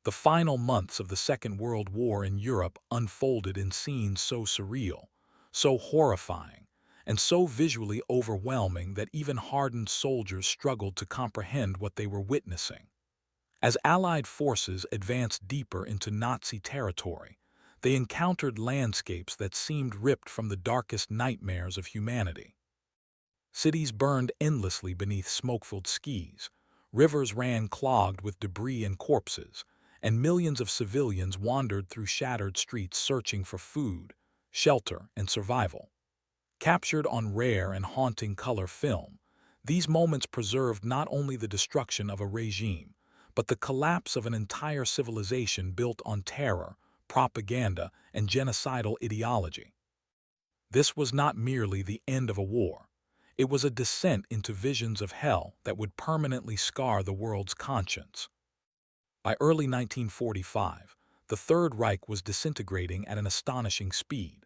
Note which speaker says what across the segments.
Speaker 1: The final months of the Second World War in Europe unfolded in scenes so surreal, so horrifying, and so visually overwhelming that even hardened soldiers struggled to comprehend what they were witnessing. As Allied forces advanced deeper into Nazi territory, they encountered landscapes that seemed ripped from the darkest nightmares of humanity. Cities burned endlessly beneath smoke-filled skies, rivers ran clogged with debris and corpses, and millions of civilians wandered through shattered streets searching for food, shelter, and survival. Captured on rare and haunting color film, these moments preserved not only the destruction of a regime, but the collapse of an entire civilization built on terror, propaganda, and genocidal ideology. This was not merely the end of a war. It was a descent into visions of hell that would permanently scar the world's conscience. By early 1945, the Third Reich was disintegrating at an astonishing speed.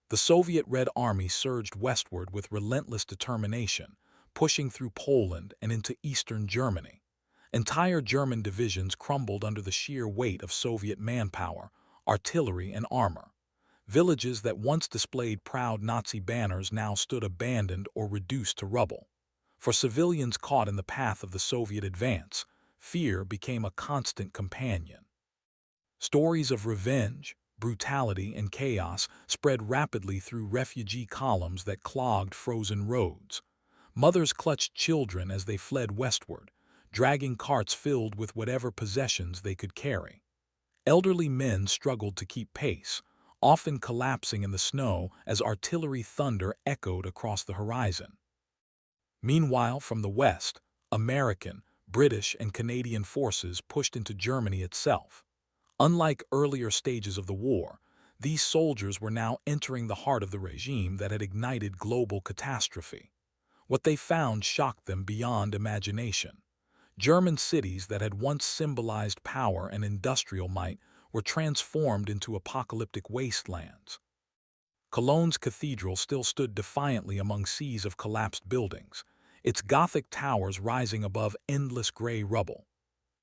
Speaker 1: The Soviet Red Army surged westward with relentless determination, pushing through Poland and into eastern Germany. Entire German divisions crumbled under the sheer weight of Soviet manpower, artillery, and armor. Villages that once displayed proud Nazi banners now stood abandoned or reduced to rubble. For civilians caught in the path of the Soviet advance, fear became a constant companion. Stories of revenge, brutality, and chaos spread rapidly through refugee columns that clogged frozen roads. Mothers clutched children as they fled westward, dragging carts filled with whatever possessions they could carry. Elderly men struggled to keep pace, often collapsing in the snow as artillery thunder echoed across the horizon. Meanwhile, from the west, American, British, and Canadian forces pushed into Germany itself. Unlike earlier stages of the war, these soldiers were now entering the heart of the regime that had ignited global catastrophe. What they found shocked them beyond imagination. German cities that had once symbolized power and industrial might were transformed into apocalyptic wastelands. Cologne's cathedral still stood defiantly among seas of collapsed buildings, its Gothic towers rising above endless gray rubble.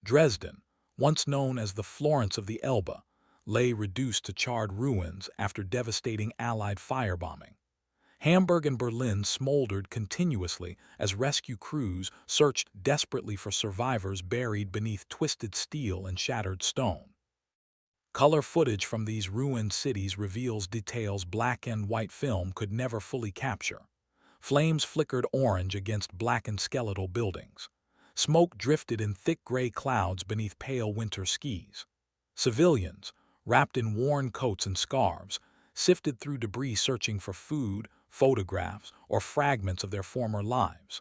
Speaker 1: Dresden, once known as the Florence of the Elbe, lay reduced to charred ruins after devastating Allied firebombing. Hamburg and Berlin smoldered continuously as rescue crews searched desperately for survivors buried beneath twisted steel and shattered stone. Color footage from these ruined cities reveals details black and white film could never fully capture. Flames flickered orange against blackened skeletal buildings. Smoke drifted in thick gray clouds beneath pale winter skies. Civilians, wrapped in worn coats and scarves, sifted through debris searching for food, photographs, or fragments of their former lives.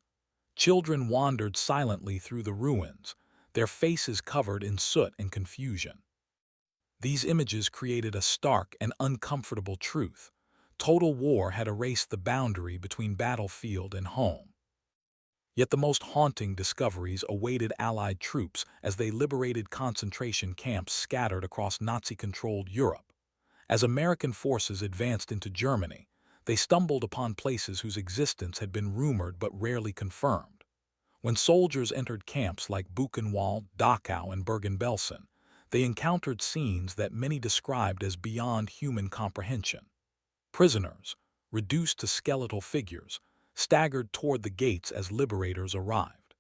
Speaker 1: Children wandered silently through the ruins, their faces covered in soot and confusion. These images created a stark and uncomfortable truth. Total war had erased the boundary between battlefield and home. Yet the most haunting discoveries awaited Allied troops as they liberated concentration camps scattered across Nazi-controlled Europe. As American forces advanced into Germany, they stumbled upon places whose existence had been rumored but rarely confirmed. When soldiers entered camps like Buchenwald, Dachau, and Bergen-Belsen, they encountered scenes that many described as beyond human comprehension. Prisoners, reduced to skeletal figures, staggered toward the gates as liberators arrived.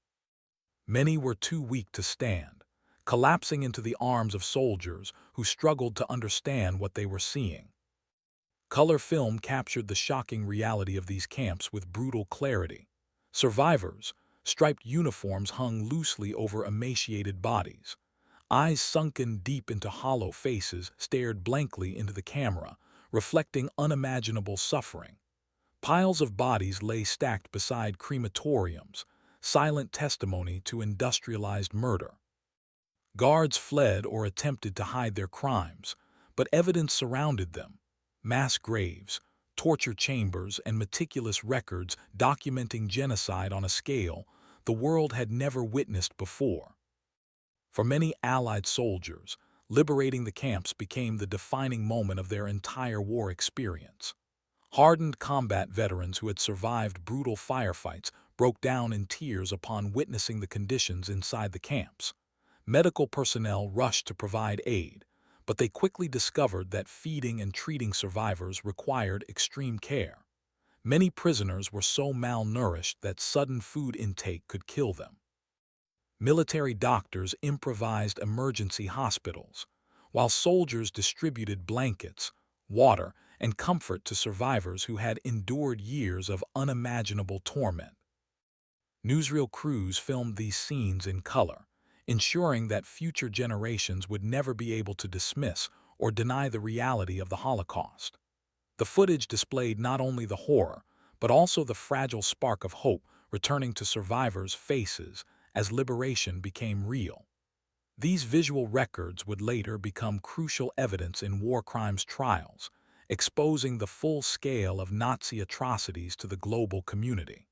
Speaker 1: Many were too weak to stand, collapsing into the arms of soldiers who struggled to understand what they were seeing. Color film captured the shocking reality of these camps with brutal clarity. Survivors, striped uniforms hung loosely over emaciated bodies. Eyes sunken deep into hollow faces stared blankly into the camera, reflecting unimaginable suffering. Piles of bodies lay stacked beside crematoriums, silent testimony to industrialized murder. Guards fled or attempted to hide their crimes, but evidence surrounded them: mass graves, torture chambers, and meticulous records documenting genocide on a scale the world had never witnessed before. For many Allied soldiers, liberating the camps became the defining moment of their entire war experience. Hardened combat veterans who had survived brutal firefights broke down in tears upon witnessing the conditions inside the camps. Medical personnel rushed to provide aid, but they quickly discovered that feeding and treating survivors required extreme care. Many prisoners were so malnourished that sudden food intake could kill them. Military doctors improvised emergency hospitals, while soldiers distributed blankets, water, and comfort to survivors who had endured years of unimaginable torment. Newsreel crews filmed these scenes in color, ensuring that future generations would never be able to dismiss or deny the reality of the Holocaust. The footage displayed not only the horror, but also the fragile spark of hope returning to survivors' faces as liberation became real. These visual records would later become crucial evidence in war crimes trials, exposing the full scale of Nazi atrocities to the global community.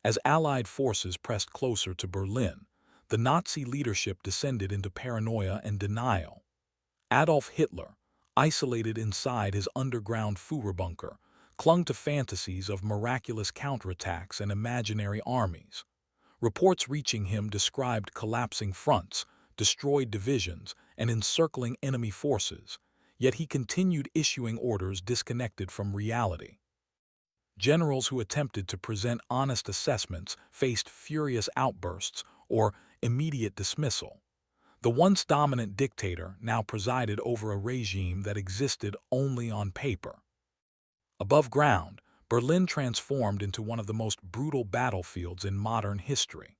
Speaker 1: As Allied forces pressed closer to Berlin, the Nazi leadership descended into paranoia and denial. Adolf Hitler, isolated inside his underground Führerbunker, clung to fantasies of miraculous counterattacks and imaginary armies. Reports reaching him described collapsing fronts, destroyed divisions, and encircling enemy forces, yet he continued issuing orders disconnected from reality. Generals who attempted to present honest assessments faced furious outbursts or immediate dismissal. The once dominant dictator now presided over a regime that existed only on paper. Above ground, Berlin transformed into one of the most brutal battlefields in modern history.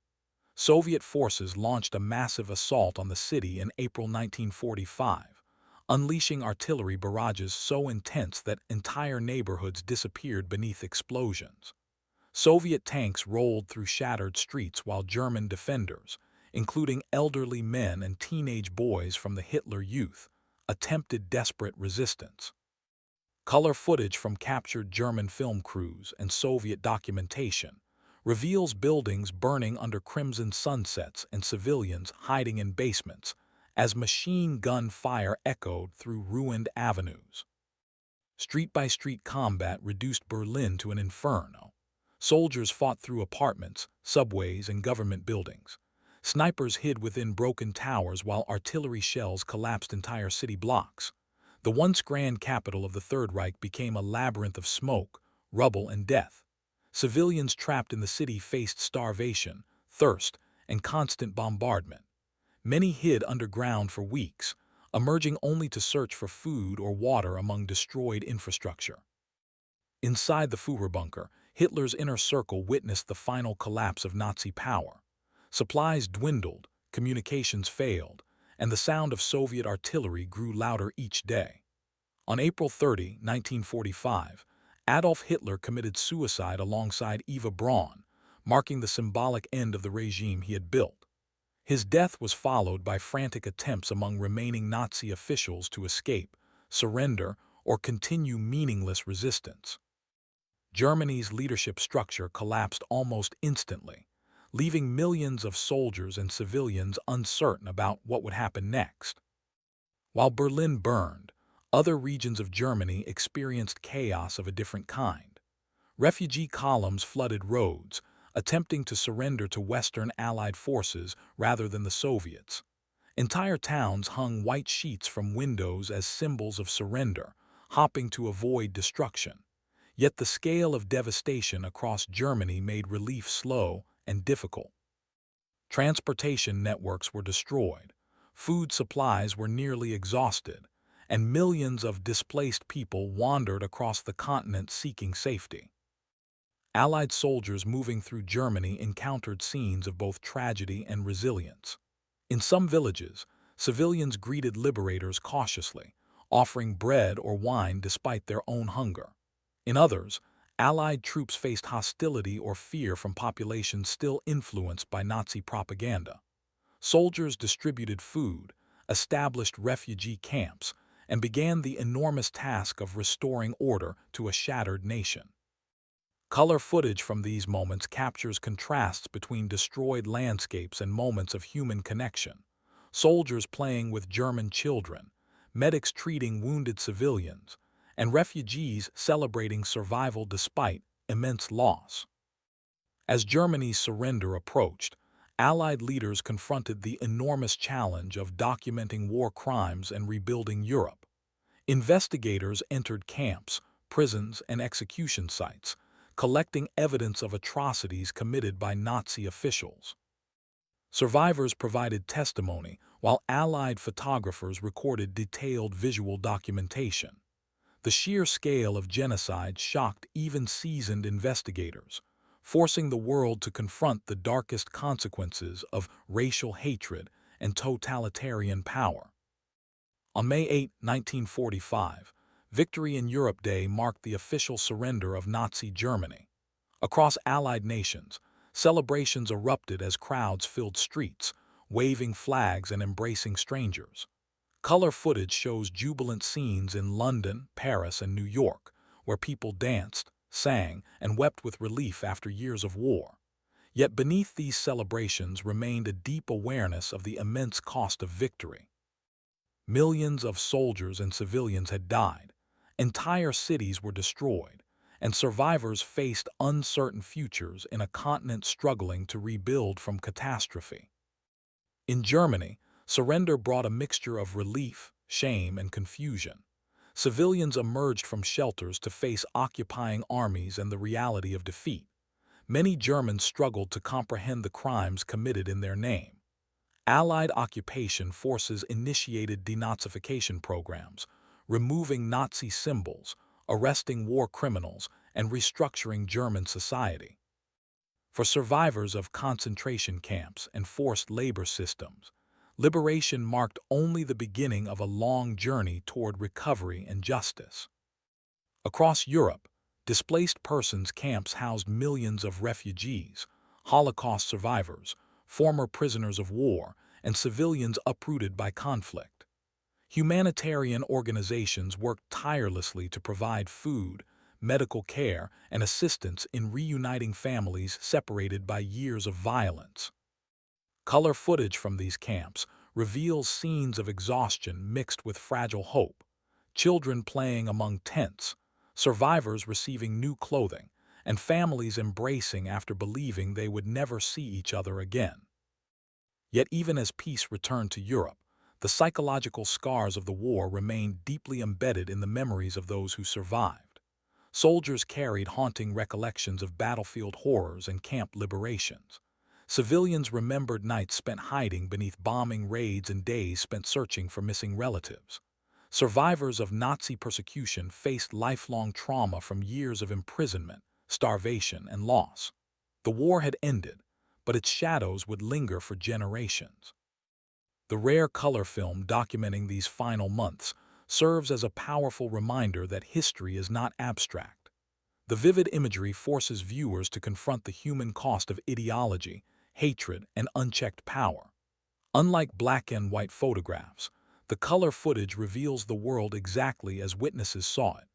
Speaker 1: Soviet forces launched a massive assault on the city in April 1945, unleashing artillery barrages so intense that entire neighborhoods disappeared beneath explosions. Soviet tanks rolled through shattered streets while German defenders, including elderly men and teenage boys from the Hitler Youth, attempted desperate resistance. Color footage from captured German film crews and Soviet documentation reveals buildings burning under crimson sunsets and civilians hiding in basements as machine gun fire echoed through ruined avenues. Street-by-street combat reduced Berlin to an inferno. Soldiers fought through apartments, subways, and government buildings. Snipers hid within broken towers while artillery shells collapsed entire city blocks. The once grand capital of the Third Reich became a labyrinth of smoke, rubble, and death. Civilians trapped in the city faced starvation, thirst, and constant bombardment. Many hid underground for weeks, emerging only to search for food or water among destroyed infrastructure. Inside the Führerbunker, Hitler's inner circle witnessed the final collapse of Nazi power. Supplies dwindled, communications failed, and the sound of Soviet artillery grew louder each day. On April 30, 1945, Adolf Hitler committed suicide alongside Eva Braun, marking the symbolic end of the regime he had built. His death was followed by frantic attempts among remaining Nazi officials to escape, surrender, or continue meaningless resistance. Germany's leadership structure collapsed almost instantly, leaving millions of soldiers and civilians uncertain about what would happen next. While Berlin burned, other regions of Germany experienced chaos of a different kind. Refugee columns flooded roads, attempting to surrender to Western Allied forces rather than the Soviets. Entire towns hung white sheets from windows as symbols of surrender, hopping to avoid destruction. Yet the scale of devastation across Germany made relief slow and difficult. Transportation networks were destroyed, food supplies were nearly exhausted, and millions of displaced people wandered across the continent seeking safety. Allied soldiers moving through Germany encountered scenes of both tragedy and resilience. In some villages, civilians greeted liberators cautiously, offering bread or wine despite their own hunger. In others, Allied troops faced hostility or fear from populations still influenced by Nazi propaganda. Soldiers distributed food, established refugee camps, and began the enormous task of restoring order to a shattered nation. Color footage from these moments captures contrasts between destroyed landscapes and moments of human connection. Soldiers playing with German children, medics treating wounded civilians, and refugees celebrating survival despite immense loss. As Germany's surrender approached, Allied leaders confronted the enormous challenge of documenting war crimes and rebuilding Europe. Investigators entered camps, prisons, and execution sites, collecting evidence of atrocities committed by Nazi officials. Survivors provided testimony, while Allied photographers recorded detailed visual documentation. The sheer scale of genocide shocked even seasoned investigators, forcing the world to confront the darkest consequences of racial hatred and totalitarian power. On May 8, 1945, Victory in Europe Day marked the official surrender of Nazi Germany. Across Allied nations, celebrations erupted as crowds filled streets, waving flags and embracing strangers. Color footage shows jubilant scenes in London, Paris, and New York, where people danced, sang, and wept with relief after years of war. Yet beneath these celebrations remained a deep awareness of the immense cost of victory. Millions of soldiers and civilians had died, entire cities were destroyed, and survivors faced uncertain futures in a continent struggling to rebuild from catastrophe. In Germany, surrender brought a mixture of relief, shame, and confusion. Civilians emerged from shelters to face occupying armies and the reality of defeat. Many Germans struggled to comprehend the crimes committed in their name. Allied occupation forces initiated denazification programs, removing Nazi symbols, arresting war criminals, and restructuring German society. For survivors of concentration camps and forced labor systems, liberation marked only the beginning of a long journey toward recovery and justice. Across Europe, displaced persons camps housed millions of refugees, Holocaust survivors, former prisoners of war, and civilians uprooted by conflict. Humanitarian organizations worked tirelessly to provide food, medical care, and assistance in reuniting families separated by years of violence. Color footage from these camps reveals scenes of exhaustion mixed with fragile hope, children playing among tents, survivors receiving new clothing, and families embracing after believing they would never see each other again. Yet even as peace returned to Europe, the psychological scars of the war remained deeply embedded in the memories of those who survived. Soldiers carried haunting recollections of battlefield horrors and camp liberations. Civilians remembered nights spent hiding beneath bombing raids and days spent searching for missing relatives. Survivors of Nazi persecution faced lifelong trauma from years of imprisonment, starvation, and loss. The war had ended, but its shadows would linger for generations. The rare color film documenting these final months serves as a powerful reminder that history is not abstract. The vivid imagery forces viewers to confront the human cost of ideology, hatred, and unchecked power. Unlike black and white photographs, the color footage reveals the world exactly as witnesses saw it: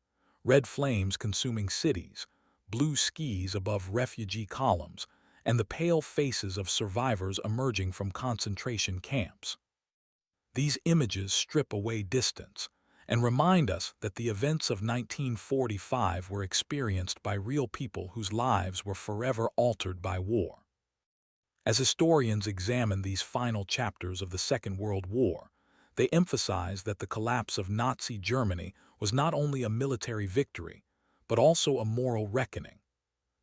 Speaker 1: red flames consuming cities, blue skies above refugee columns, and the pale faces of survivors emerging from concentration camps. These images strip away distance and remind us that the events of 1945 were experienced by real people whose lives were forever altered by war. As historians examine these final chapters of the Second World War, they emphasize that the collapse of Nazi Germany was not only a military victory, but also a moral reckoning.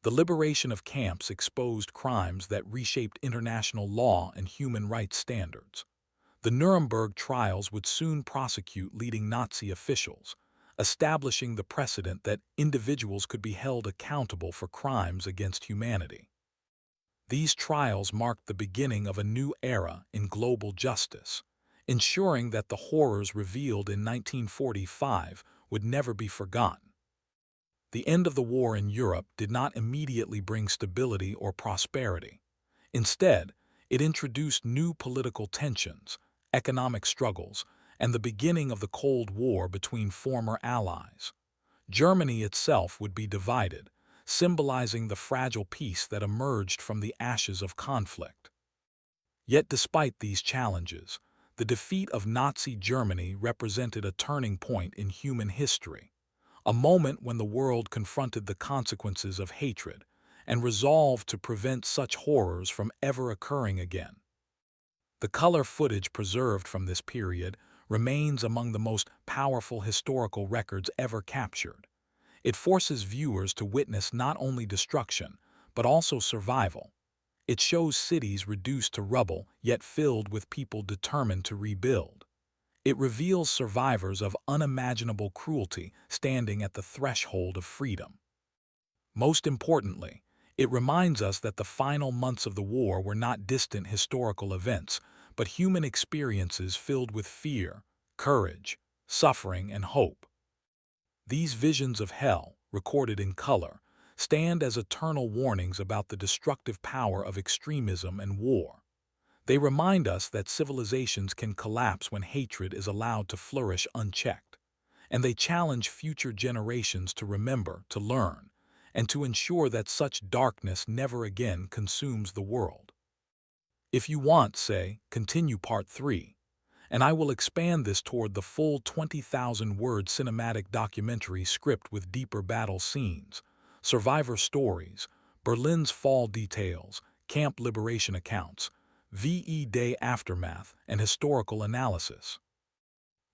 Speaker 1: The liberation of camps exposed crimes that reshaped international law and human rights standards. The Nuremberg trials would soon prosecute leading Nazi officials, establishing the precedent that individuals could be held accountable for crimes against humanity. These trials marked the beginning of a new era in global justice, ensuring that the horrors revealed in 1945 would never be forgotten. The end of the war in Europe did not immediately bring stability or prosperity. Instead, it introduced new political tensions, economic struggles, and the beginning of the Cold War between former allies. Germany itself would be divided, symbolizing the fragile peace that emerged from the ashes of conflict. Yet despite these challenges, the defeat of Nazi Germany represented a turning point in human history, a moment when the world confronted the consequences of hatred and resolved to prevent such horrors from ever occurring again. The color footage preserved from this period remains among the most powerful historical records ever captured. It forces viewers to witness not only destruction, but also survival. It shows cities reduced to rubble, yet filled with people determined to rebuild. It reveals survivors of unimaginable cruelty standing at the threshold of freedom. Most importantly, it reminds us that the final months of the war were not distant historical events, but human experiences filled with fear, courage, suffering, and hope. These visions of hell, recorded in color, stand as eternal warnings about the destructive power of extremism and war. They remind us that civilizations can collapse when hatred is allowed to flourish unchecked, and they challenge future generations to remember, to learn, and to ensure that such darkness never again consumes the world. If you want, say, continue Part 3, and I will expand this toward the full 20,000-word cinematic documentary script with deeper battle scenes, survivor stories, Berlin's fall details, camp liberation accounts, VE Day aftermath, and historical analysis.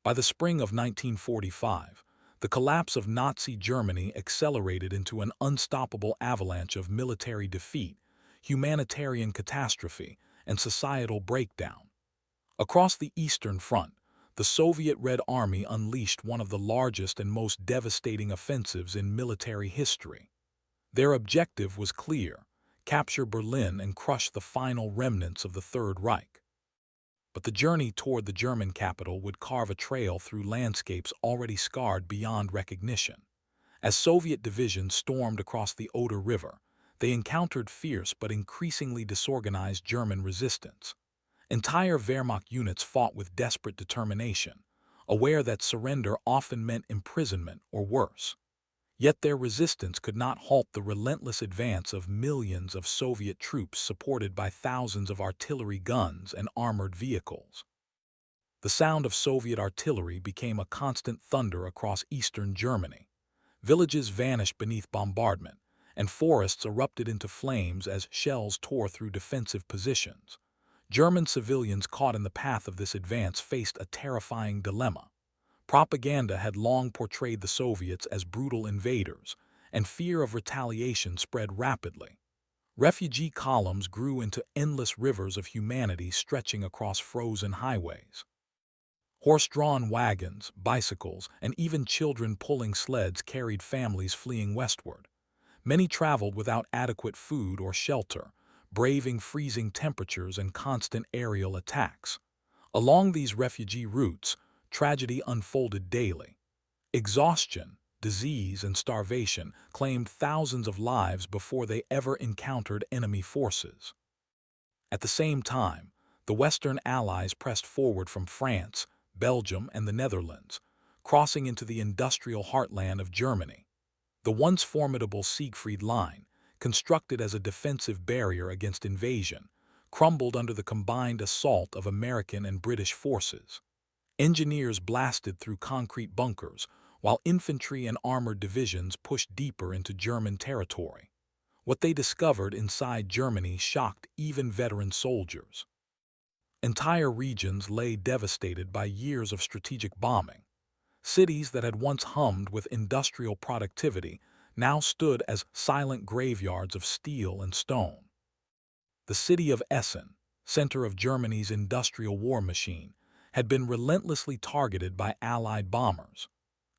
Speaker 1: By the spring of 1945, the collapse of Nazi Germany accelerated into an unstoppable avalanche of military defeat, humanitarian catastrophe, and societal breakdown. Across the Eastern Front, the Soviet Red Army unleashed one of the largest and most devastating offensives in military history. Their objective was clear: capture Berlin and crush the final remnants of the Third Reich. But the journey toward the German capital would carve a trail through landscapes already scarred beyond recognition. As Soviet divisions stormed across the Oder River, they encountered fierce but increasingly disorganized German resistance. Entire Wehrmacht units fought with desperate determination, aware that surrender often meant imprisonment or worse. Yet their resistance could not halt the relentless advance of millions of Soviet troops supported by thousands of artillery guns and armored vehicles. The sound of Soviet artillery became a constant thunder across eastern Germany. Villages vanished beneath bombardment, and forests erupted into flames as shells tore through defensive positions. German civilians caught in the path of this advance faced a terrifying dilemma. Propaganda had long portrayed the Soviets as brutal invaders, and fear of retaliation spread rapidly. Refugee columns grew into endless rivers of humanity stretching across frozen highways. Horse-drawn wagons, bicycles, and even children pulling sleds carried families fleeing westward. Many traveled without adequate food or shelter, braving freezing temperatures and constant aerial attacks. Along these refugee routes, tragedy unfolded daily. Exhaustion, disease, and starvation claimed thousands of lives before they ever encountered enemy forces. At the same time, the Western Allies pressed forward from France, Belgium, and the Netherlands, crossing into the industrial heartland of Germany. The once formidable Siegfried Line, constructed as a defensive barrier against invasion, crumbled under the combined assault of American and British forces. Engineers blasted through concrete bunkers, while infantry and armored divisions pushed deeper into German territory. What they discovered inside Germany shocked even veteran soldiers. Entire regions lay devastated by years of strategic bombing. Cities that had once hummed with industrial productivity now stood as silent graveyards of steel and stone. The city of Essen, center of Germany's industrial war machine, had been relentlessly targeted by Allied bombers.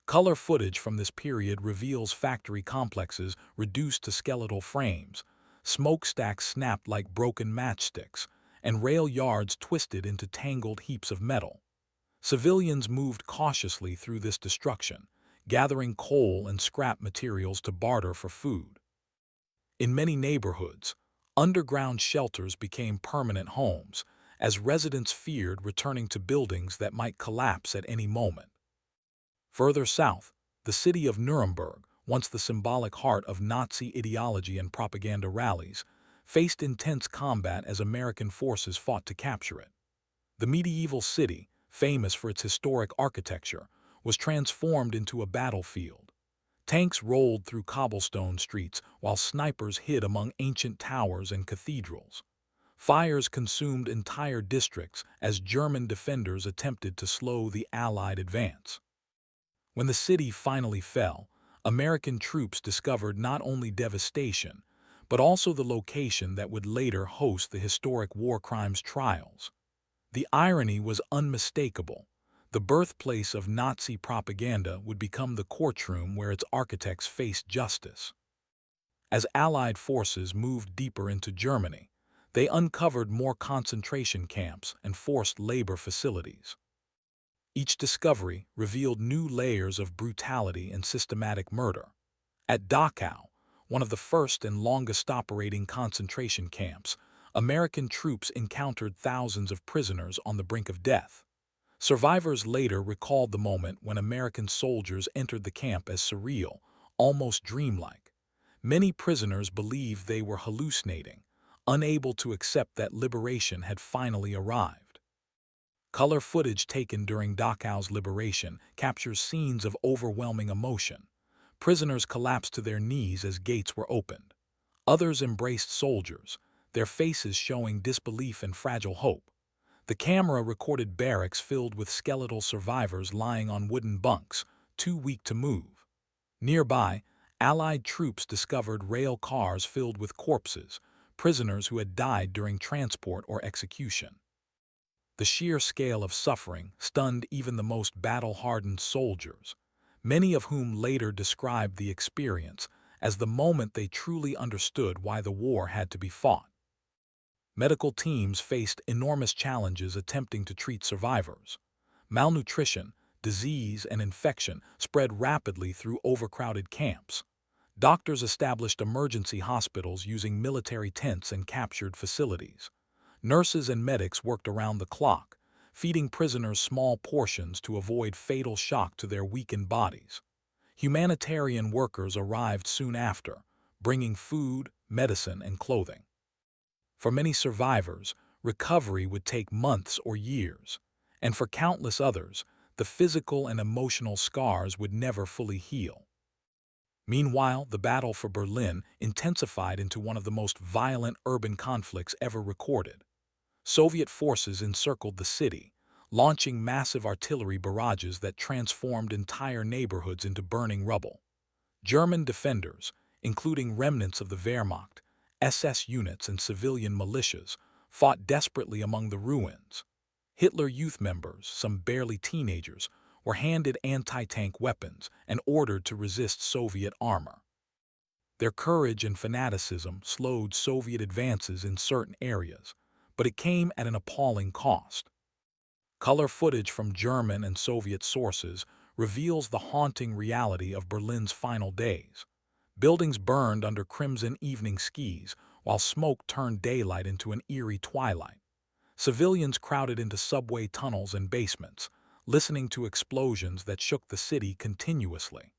Speaker 1: Color footage from this period reveals factory complexes reduced to skeletal frames, smokestacks snapped like broken matchsticks, and rail yards twisted into tangled heaps of metal. Civilians moved cautiously through this destruction, gathering coal and scrap materials to barter for food. In many neighborhoods, underground shelters became permanent homes, as residents feared returning to buildings that might collapse at any moment. Further south, the city of Nuremberg, once the symbolic heart of Nazi ideology and propaganda rallies, faced intense combat as American forces fought to capture it. The medieval city, famous for its historic architecture, was transformed into a battlefield. Tanks rolled through cobblestone streets while snipers hid among ancient towers and cathedrals. Fires consumed entire districts as German defenders attempted to slow the Allied advance. When the city finally fell, American troops discovered not only devastation, but also the location that would later host the historic war crimes trials. The irony was unmistakable. The birthplace of Nazi propaganda would become the courtroom where its architects faced justice. As Allied forces moved deeper into Germany, they uncovered more concentration camps and forced labor facilities. Each discovery revealed new layers of brutality and systematic murder. At Dachau, one of the first and longest operating concentration camps, American troops encountered thousands of prisoners on the brink of death. Survivors later recalled the moment when American soldiers entered the camp as surreal, almost dreamlike. Many prisoners believed they were hallucinating, unable to accept that liberation had finally arrived. Color footage taken during Dachau's liberation captures scenes of overwhelming emotion. Prisoners collapsed to their knees as gates were opened. Others embraced soldiers, their faces showing disbelief and fragile hope. The camera recorded barracks filled with skeletal survivors lying on wooden bunks, too weak to move. Nearby, Allied troops discovered rail cars filled with corpses, prisoners who had died during transport or execution. The sheer scale of suffering stunned even the most battle-hardened soldiers, many of whom later described the experience as the moment they truly understood why the war had to be fought. Medical teams faced enormous challenges attempting to treat survivors. Malnutrition, disease, and infection spread rapidly through overcrowded camps. Doctors established emergency hospitals using military tents and captured facilities. Nurses and medics worked around the clock, feeding prisoners small portions to avoid fatal shock to their weakened bodies. Humanitarian workers arrived soon after, bringing food, medicine, and clothing. For many survivors, recovery would take months or years, and for countless others, the physical and emotional scars would never fully heal. Meanwhile, the battle for Berlin intensified into one of the most violent urban conflicts ever recorded. Soviet forces encircled the city, launching massive artillery barrages that transformed entire neighborhoods into burning rubble. German defenders, including remnants of the Wehrmacht, SS units, and civilian militias, fought desperately among the ruins. Hitler Youth members, some barely teenagers, were handed anti-tank weapons and ordered to resist Soviet armor. Their courage and fanaticism slowed Soviet advances in certain areas, but it came at an appalling cost. Color footage from German and Soviet sources reveals the haunting reality of Berlin's final days. Buildings burned under crimson evening skies, while smoke turned daylight into an eerie twilight. Civilians crowded into subway tunnels and basements, listening to explosions that shook the city continuously.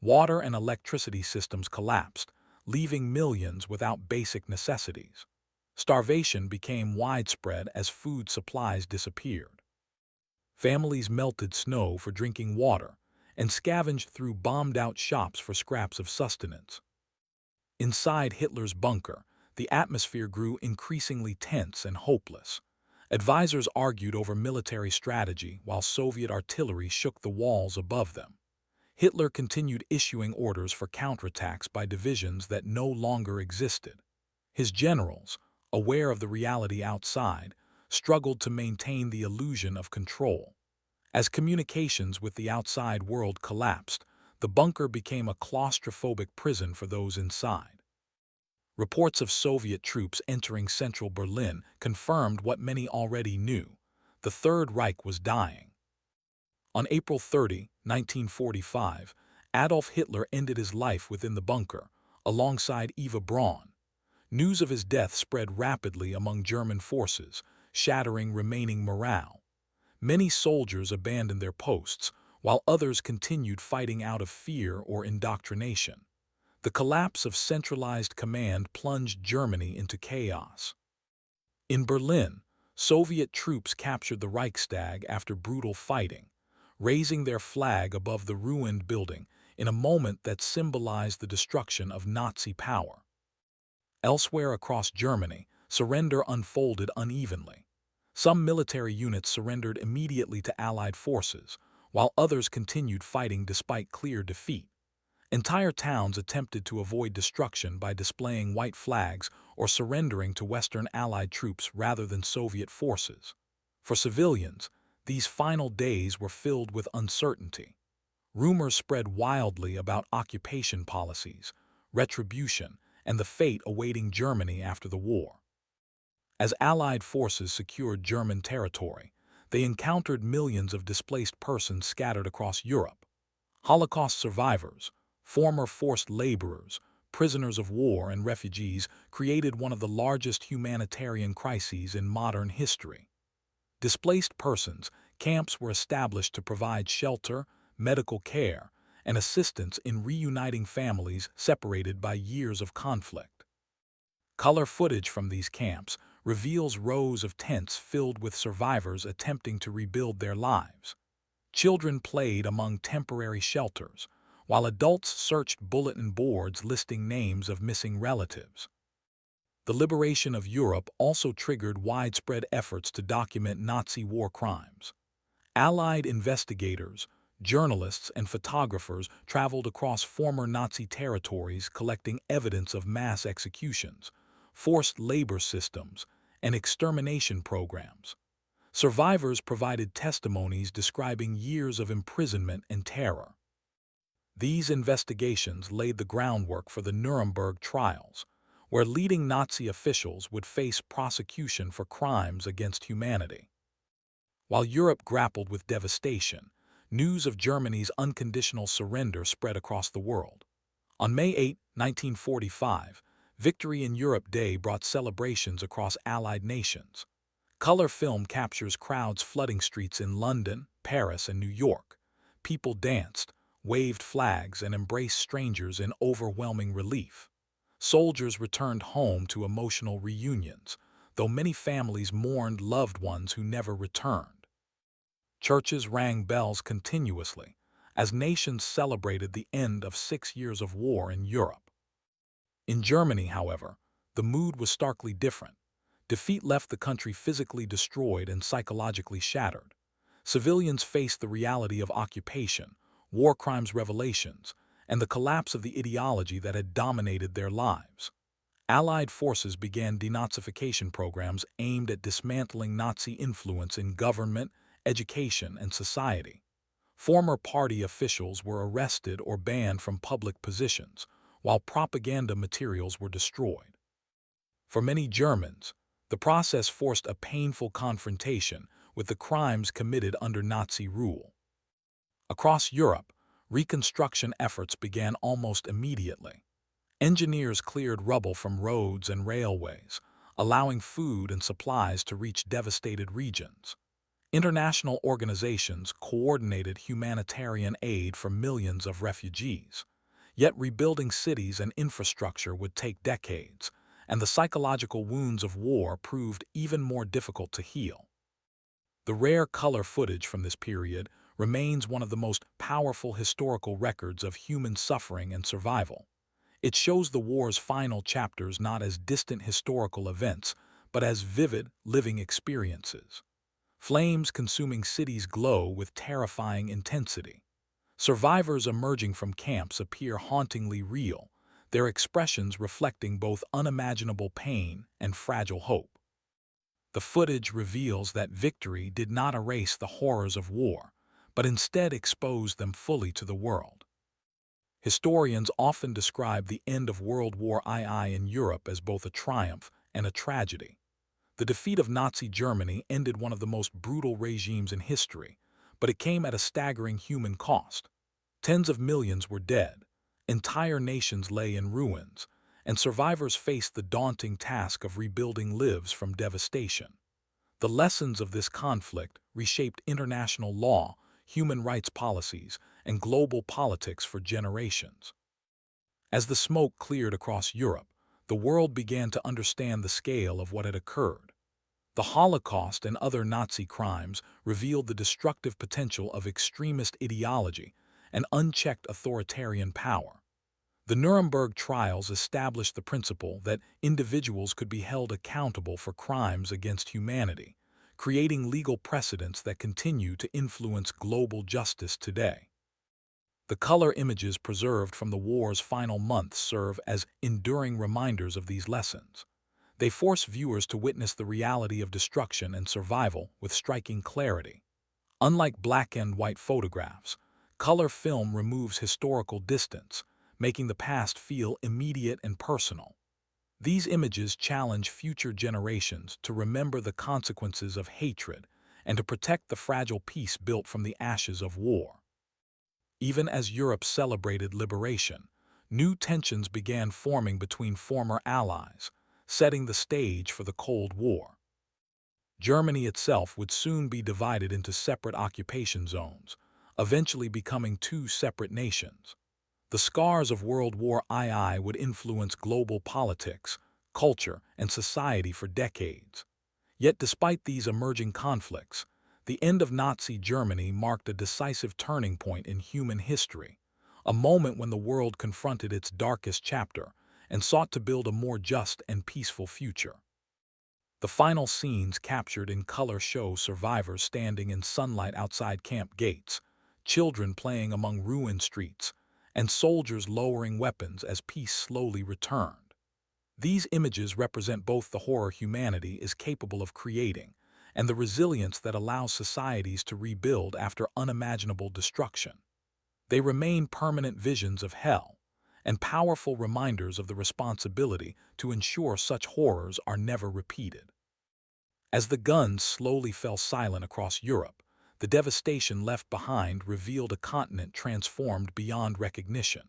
Speaker 1: Water and electricity systems collapsed, leaving millions without basic necessities. Starvation became widespread as food supplies disappeared. Families melted snow for drinking water and scavenged through bombed-out shops for scraps of sustenance. Inside Hitler's bunker, the atmosphere grew increasingly tense and hopeless. Advisors argued over military strategy while Soviet artillery shook the walls above them. Hitler continued issuing orders for counterattacks by divisions that no longer existed. His generals, aware of the reality outside, struggled to maintain the illusion of control. As communications with the outside world collapsed, the bunker became a claustrophobic prison for those inside. Reports of Soviet troops entering central Berlin confirmed what many already knew: the Third Reich was dying. On April 30, 1945, Adolf Hitler ended his life within the bunker, alongside Eva Braun. News of his death spread rapidly among German forces, shattering remaining morale. Many soldiers abandoned their posts, while others continued fighting out of fear or indoctrination. The collapse of centralized command plunged Germany into chaos. In Berlin, Soviet troops captured the Reichstag after brutal fighting. Raising their flag above the ruined building, in a moment that symbolized the destruction of Nazi power. Elsewhere across Germany, surrender unfolded unevenly. Some military units surrendered immediately to Allied forces, while others continued fighting despite clear defeat. Entire towns attempted to avoid destruction by displaying white flags or surrendering to Western Allied troops rather than Soviet forces. For civilians, these final days were filled with uncertainty. Rumors spread wildly about occupation policies, retribution, and the fate awaiting Germany after the war. As Allied forces secured German territory, they encountered millions of displaced persons scattered across Europe. Holocaust survivors, former forced laborers, prisoners of war, and refugees created one of the largest humanitarian crises in modern history. Displaced persons camps were established to provide shelter, medical care, and assistance in reuniting families separated by years of conflict. Color footage from these camps reveals rows of tents filled with survivors attempting to rebuild their lives. Children played among temporary shelters, while adults searched bulletin boards listing names of missing relatives. The liberation of Europe also triggered widespread efforts to document Nazi war crimes. Allied investigators, journalists, and photographers traveled across former Nazi territories collecting evidence of mass executions, forced labor systems, and extermination programs. Survivors provided testimonies describing years of imprisonment and terror. These investigations laid the groundwork for the Nuremberg trials, where leading Nazi officials would face prosecution for crimes against humanity. While Europe grappled with devastation, news of Germany's unconditional surrender spread across the world. On May 8, 1945, Victory in Europe Day brought celebrations across Allied nations. Color film captures crowds flooding streets in London, Paris, and New York. People danced, waved flags, and embraced strangers in overwhelming relief. Soldiers returned home to emotional reunions, though many families mourned loved ones who never returned. Churches rang bells continuously, as nations celebrated the end of 6 years of war in Europe. In Germany, however, the mood was starkly different. Defeat left the country physically destroyed and psychologically shattered. Civilians faced the reality of occupation, war crimes revelations, and the collapse of the ideology that had dominated their lives. Allied forces began denazification programs aimed at dismantling Nazi influence in government, education, and society. Former party officials were arrested or banned from public positions, while propaganda materials were destroyed. For many Germans, the process forced a painful confrontation with the crimes committed under Nazi rule. Across Europe, reconstruction efforts began almost immediately. Engineers cleared rubble from roads and railways, allowing food and supplies to reach devastated regions. International organizations coordinated humanitarian aid for millions of refugees. Yet rebuilding cities and infrastructure would take decades, and the psychological wounds of war proved even more difficult to heal. The rare color footage from this period remains one of the most powerful historical records of human suffering and survival. It shows the war's final chapters not as distant historical events, but as vivid, living experiences. Flames consuming cities glow with terrifying intensity. Survivors emerging from camps appear hauntingly real, their expressions reflecting both unimaginable pain and fragile hope. The footage reveals that victory did not erase the horrors of war, but instead exposed them fully to the world. Historians often describe the end of World War II in Europe as both a triumph and a tragedy. The defeat of Nazi Germany ended one of the most brutal regimes in history, but it came at a staggering human cost. Tens of millions were dead, entire nations lay in ruins, and survivors faced the daunting task of rebuilding lives from devastation. The lessons of this conflict reshaped international law, human rights policies, and global politics for generations. As the smoke cleared across Europe, the world began to understand the scale of what had occurred. The Holocaust and other Nazi crimes revealed the destructive potential of extremist ideology and unchecked authoritarian power. The Nuremberg trials established the principle that individuals could be held accountable for crimes against humanity, creating legal precedents that continue to influence global justice today. The color images preserved from the war's final months serve as enduring reminders of these lessons. They force viewers to witness the reality of destruction and survival with striking clarity. Unlike black and white photographs, color film removes historical distance, making the past feel immediate and personal. These images challenge future generations to remember the consequences of hatred and to protect the fragile peace built from the ashes of war. Even as Europe celebrated liberation, new tensions began forming between former allies, setting the stage for the Cold War. Germany itself would soon be divided into separate occupation zones, eventually becoming two separate nations. The scars of World War II would influence global politics, culture, and society for decades. Yet despite these emerging conflicts, the end of Nazi Germany marked a decisive turning point in human history, a moment when the world confronted its darkest chapter and sought to build a more just and peaceful future. The final scenes captured in color show survivors standing in sunlight outside camp gates, children playing among ruined streets, and soldiers lowering weapons as peace slowly returned. These images represent both the horror humanity is capable of creating and the resilience that allows societies to rebuild after unimaginable destruction. They remain permanent visions of hell and powerful reminders of the responsibility to ensure such horrors are never repeated. As the guns slowly fell silent across Europe, the devastation left behind revealed a continent transformed beyond recognition.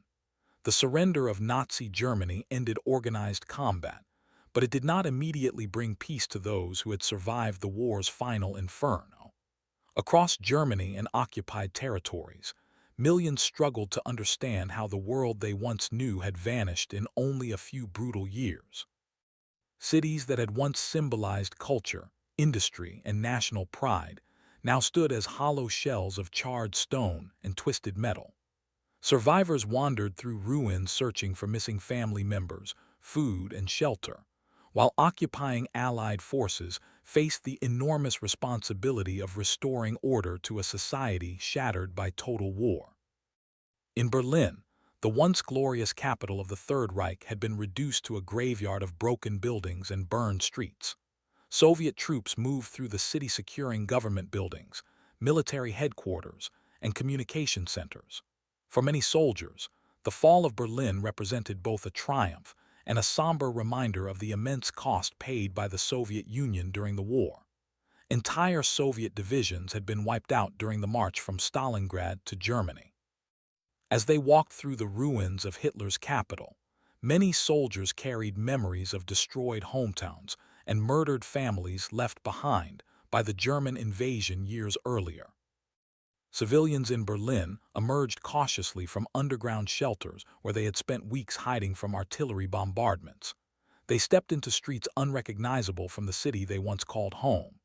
Speaker 1: The surrender of Nazi Germany ended organized combat, but it did not immediately bring peace to those who had survived the war's final inferno. Across Germany and occupied territories, millions struggled to understand how the world they once knew had vanished in only a few brutal years. Cities that had once symbolized culture, industry, and national pride now stood as hollow shells of charred stone and twisted metal. Survivors wandered through ruins searching for missing family members, food, and shelter, while occupying Allied forces faced the enormous responsibility of restoring order to a society shattered by total war. In Berlin, the once glorious capital of the Third Reich had been reduced to a graveyard of broken buildings and burned streets. Soviet troops moved through the city securing government buildings, military headquarters, and communication centers. For many soldiers, the fall of Berlin represented both a triumph and a somber reminder of the immense cost paid by the Soviet Union during the war. Entire Soviet divisions had been wiped out during the march from Stalingrad to Germany. As they walked through the ruins of Hitler's capital, many soldiers carried memories of destroyed hometowns and murdered families left behind by the German invasion years earlier. Civilians in Berlin emerged cautiously from underground shelters where they had spent weeks hiding from artillery bombardments. They stepped into streets unrecognizable from the city they once called home.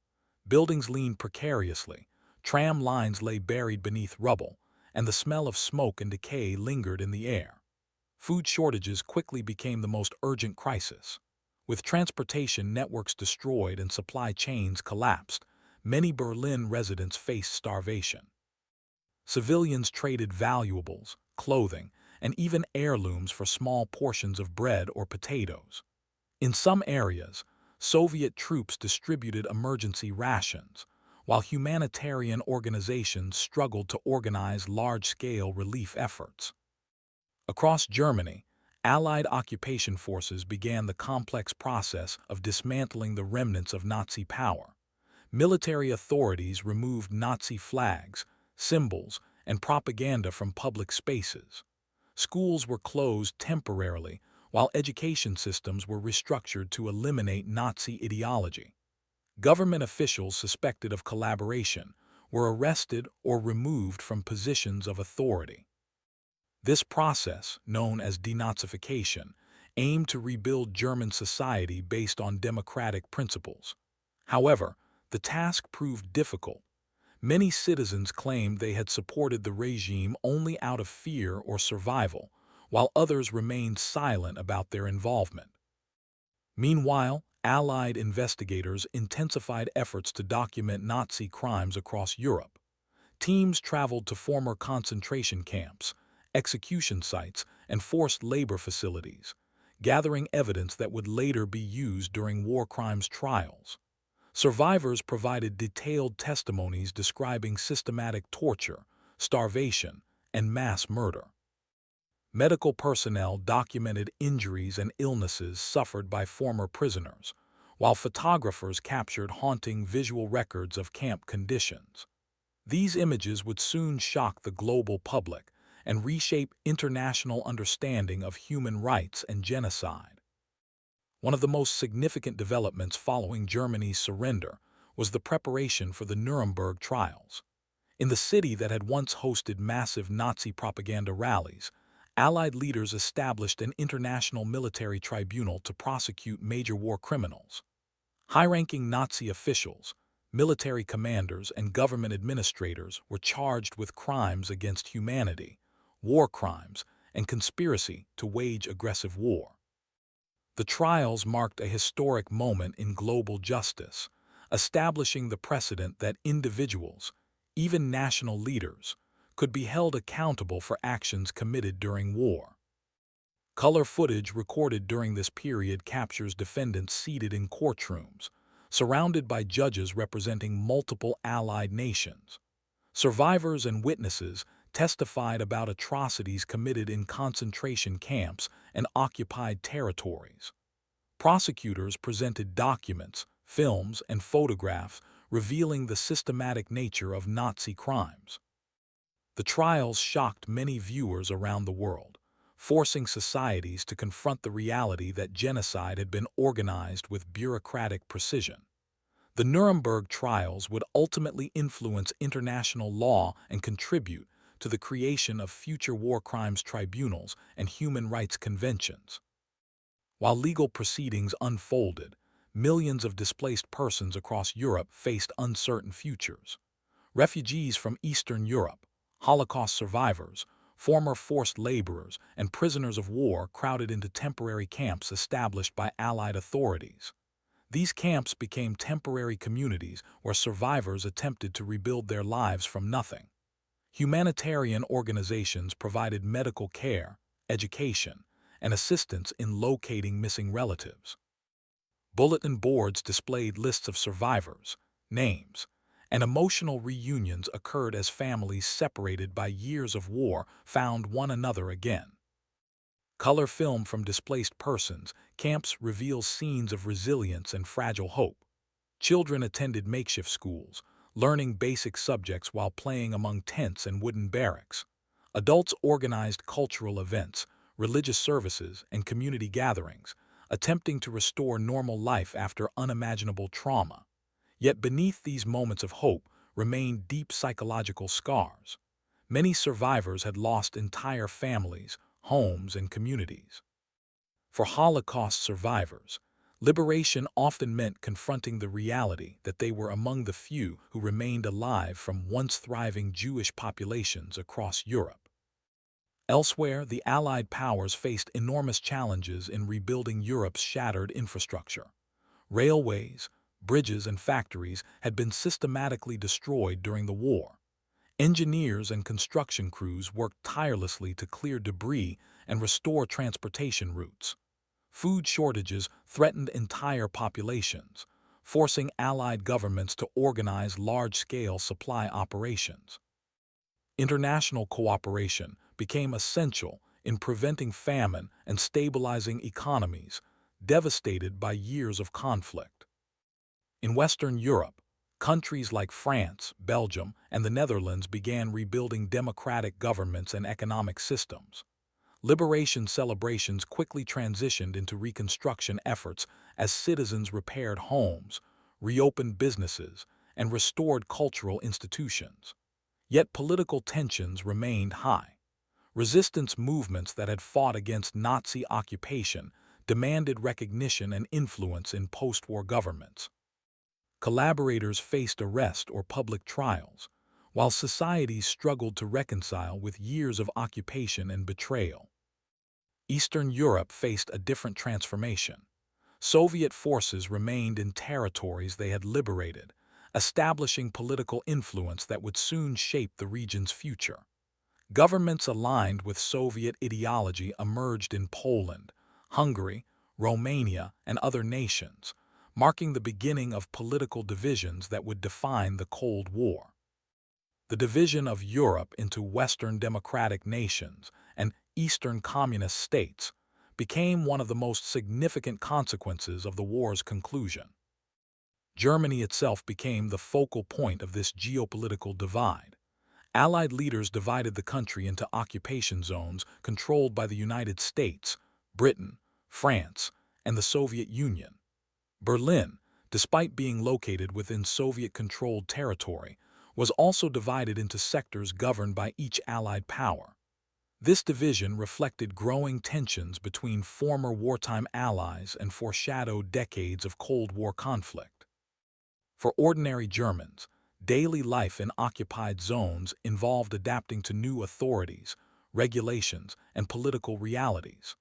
Speaker 1: Buildings leaned precariously, tram lines lay buried beneath rubble, and the smell of smoke and decay lingered in the air. Food shortages quickly became the most urgent crisis. With transportation networks destroyed and supply chains collapsed, many Berlin residents faced starvation. Civilians traded valuables, clothing, and even heirlooms for small portions of bread or potatoes. In some areas, Soviet troops distributed emergency rations, while humanitarian organizations struggled to organize large-scale relief efforts. Across Germany, Allied occupation forces began the complex process of dismantling the remnants of Nazi power. Military authorities removed Nazi flags, symbols, and propaganda from public spaces. Schools were closed temporarily, while education systems were restructured to eliminate Nazi ideology. Government officials suspected of collaboration were arrested or removed from positions of authority. This process, known as denazification, aimed to rebuild German society based on democratic principles. However, the task proved difficult. Many citizens claimed they had supported the regime only out of fear or survival, while others remained silent about their involvement. Meanwhile, Allied investigators intensified efforts to document Nazi crimes across Europe. Teams traveled to former concentration camps, execution sites, and forced labor facilities, gathering evidence that would later be used during war crimes trials. Survivors provided detailed testimonies describing systematic torture, starvation, and mass murder. Medical personnel documented injuries and illnesses suffered by former prisoners, while photographers captured haunting visual records of camp conditions. These images would soon shock the global public and reshape international understanding of human rights and genocide. One of the most significant developments following Germany's surrender was the preparation for the Nuremberg trials. In the city that had once hosted massive Nazi propaganda rallies, Allied leaders established an international military tribunal to prosecute major war criminals. High-ranking Nazi officials, military commanders, and government administrators were charged with crimes against humanity, war crimes, and conspiracy to wage aggressive war. The trials marked a historic moment in global justice, establishing the precedent that individuals, even national leaders, could be held accountable for actions committed during war. Color footage recorded during this period captures defendants seated in courtrooms, surrounded by judges representing multiple Allied nations. Survivors and witnesses testified about atrocities committed in concentration camps and occupied territories. Prosecutors presented documents, films, and photographs revealing the systematic nature of Nazi crimes. The trials shocked many viewers around the world, forcing societies to confront the reality that genocide had been organized with bureaucratic precision. The Nuremberg trials would ultimately influence international law and contribute to the creation of future war crimes tribunals and human rights conventions. While legal proceedings unfolded, millions of displaced persons across Europe faced uncertain futures. Refugees from Eastern Europe, Holocaust survivors, former forced laborers, and prisoners of war crowded into temporary camps established by Allied authorities. These camps became temporary communities where survivors attempted to rebuild their lives from nothing. Humanitarian organizations provided medical care, education, and assistance in locating missing relatives. Bulletin boards displayed lists of survivors, names, and emotional reunions occurred as families separated by years of war found one another again. Color film from displaced persons camps reveals scenes of resilience and fragile hope. Children attended makeshift schools, learning basic subjects while playing among tents and wooden barracks. Adults organized cultural events, religious services, and community gatherings, attempting to restore normal life after unimaginable trauma. Yet beneath these moments of hope remained deep psychological scars. Many survivors had lost entire families, homes, and communities. For Holocaust survivors, liberation often meant confronting the reality that they were among the few who remained alive from once thriving Jewish populations across Europe. Elsewhere, the Allied powers faced enormous challenges in rebuilding Europe's shattered infrastructure. Railways, bridges, and factories had been systematically destroyed during the war. Engineers and construction crews worked tirelessly to clear debris and restore transportation routes. Food shortages threatened entire populations, forcing Allied governments to organize large-scale supply operations. International cooperation became essential in preventing famine and stabilizing economies devastated by years of conflict. In Western Europe, countries like France, Belgium, and the Netherlands began rebuilding democratic governments and economic systems. Liberation celebrations quickly transitioned into reconstruction efforts as citizens repaired homes, reopened businesses, and restored cultural institutions. Yet political tensions remained high. Resistance movements that had fought against Nazi occupation demanded recognition and influence in post-war governments. Collaborators faced arrest or public trials, while societies struggled to reconcile with years of occupation and betrayal. Eastern Europe faced a different transformation. Soviet forces remained in territories they had liberated, establishing political influence that would soon shape the region's future. Governments aligned with Soviet ideology emerged in Poland, Hungary, Romania, and other nations, marking the beginning of political divisions that would define the Cold War. The division of Europe into Western democratic nations and Eastern communist states became one of the most significant consequences of the war's conclusion. Germany itself became the focal point of this geopolitical divide. Allied leaders divided the country into occupation zones controlled by the United States, Britain, France, and the Soviet Union. Berlin, despite being located within Soviet-controlled territory, was also divided into sectors governed by each Allied power. This division reflected growing tensions between former wartime allies and foreshadowed decades of Cold War conflict. For ordinary Germans, daily life in occupied zones involved adapting to new authorities, regulations, and political realities.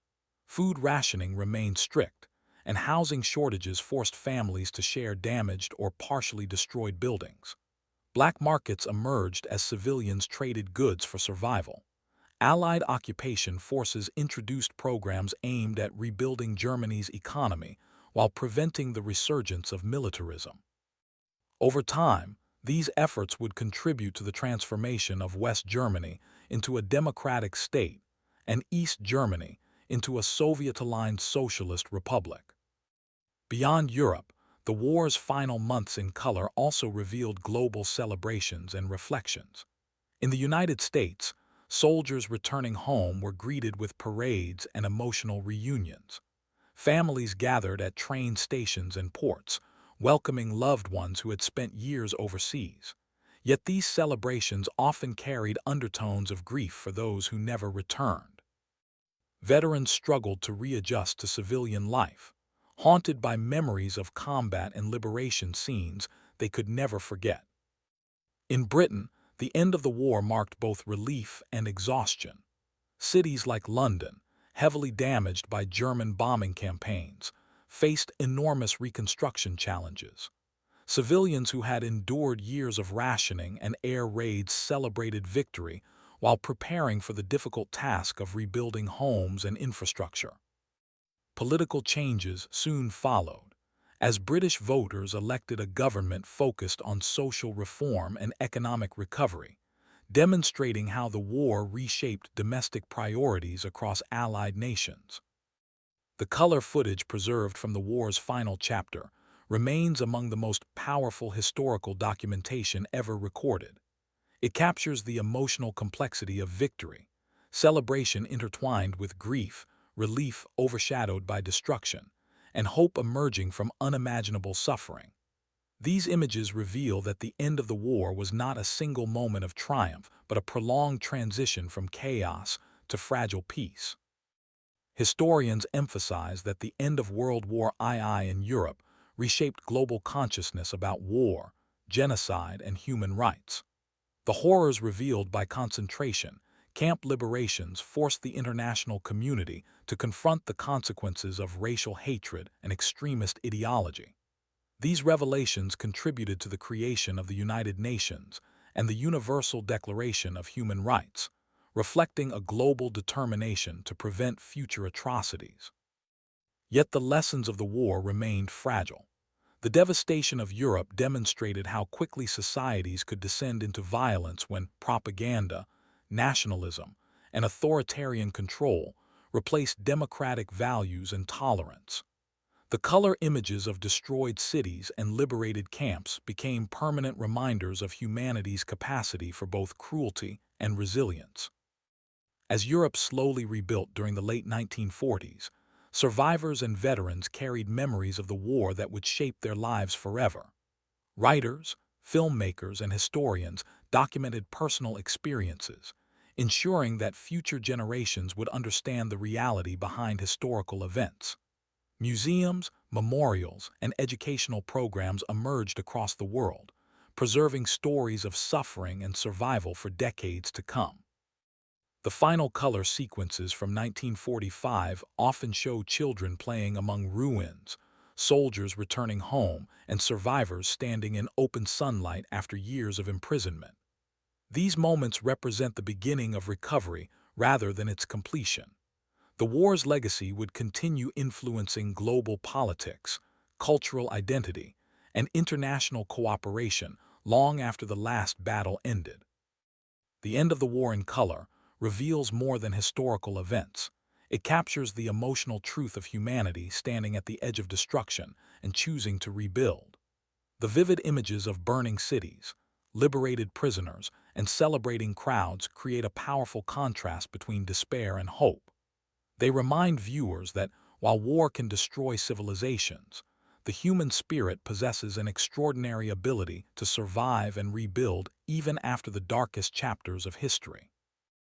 Speaker 1: Food rationing remained strict, and housing shortages forced families to share damaged or partially destroyed buildings. Black markets emerged as civilians traded goods for survival. Allied occupation forces introduced programs aimed at rebuilding Germany's economy while preventing the resurgence of militarism. Over time, these efforts would contribute to the transformation of West Germany into a democratic state and East Germany into a Soviet-aligned socialist republic. Beyond Europe, the war's final months in color also revealed global celebrations and reflections. In the United States, soldiers returning home were greeted with parades and emotional reunions. Families gathered at train stations and ports, welcoming loved ones who had spent years overseas. Yet these celebrations often carried undertones of grief for those who never returned. Veterans struggled to readjust to civilian life, haunted by memories of combat and liberation scenes they could never forget. In Britain, the end of the war marked both relief and exhaustion. Cities like London, heavily damaged by German bombing campaigns, faced enormous reconstruction challenges. Civilians who had endured years of rationing and air raids celebrated victory while preparing for the difficult task of rebuilding homes and infrastructure. Political changes soon followed, as British voters elected a government focused on social reform and economic recovery, demonstrating how the war reshaped domestic priorities across Allied nations. The color footage preserved from the war's final chapter remains among the most powerful historical documentation ever recorded. It captures the emotional complexity of victory, celebration intertwined with grief, relief overshadowed by destruction, and hope emerging from unimaginable suffering. These images reveal that the end of the war was not a single moment of triumph, but a prolonged transition from chaos to fragile peace. Historians emphasize that the end of World War II in Europe reshaped global consciousness about war, genocide, and human rights. The horrors revealed by concentration camp liberations forced the international community to confront the consequences of racial hatred and extremist ideology. These revelations contributed to the creation of the United Nations and the Universal Declaration of Human Rights, reflecting a global determination to prevent future atrocities. Yet the lessons of the war remained fragile. The devastation of Europe demonstrated how quickly societies could descend into violence when propaganda, nationalism, and authoritarian control replaced democratic values and tolerance. The color images of destroyed cities and liberated camps became permanent reminders of humanity's capacity for both cruelty and resilience. As Europe slowly rebuilt during the late 1940s, survivors and veterans carried memories of the war that would shape their lives forever. Writers, filmmakers, and historians documented personal experiences, ensuring that future generations would understand the reality behind historical events. Museums, memorials, and educational programs emerged across the world, preserving stories of suffering and survival for decades to come. The final color sequences from 1945 often show children playing among ruins, soldiers returning home, and survivors standing in open sunlight after years of imprisonment. These moments represent the beginning of recovery rather than its completion. The war's legacy would continue influencing global politics, cultural identity, and international cooperation long after the last battle ended. The end of the war in color reveals more than historical events. It captures the emotional truth of humanity standing at the edge of destruction and choosing to rebuild. The vivid images of burning cities, liberated prisoners, and celebrating crowds create a powerful contrast between despair and hope. They remind viewers that while war can destroy civilizations, the human spirit possesses an extraordinary ability to survive and rebuild even after the darkest chapters of history.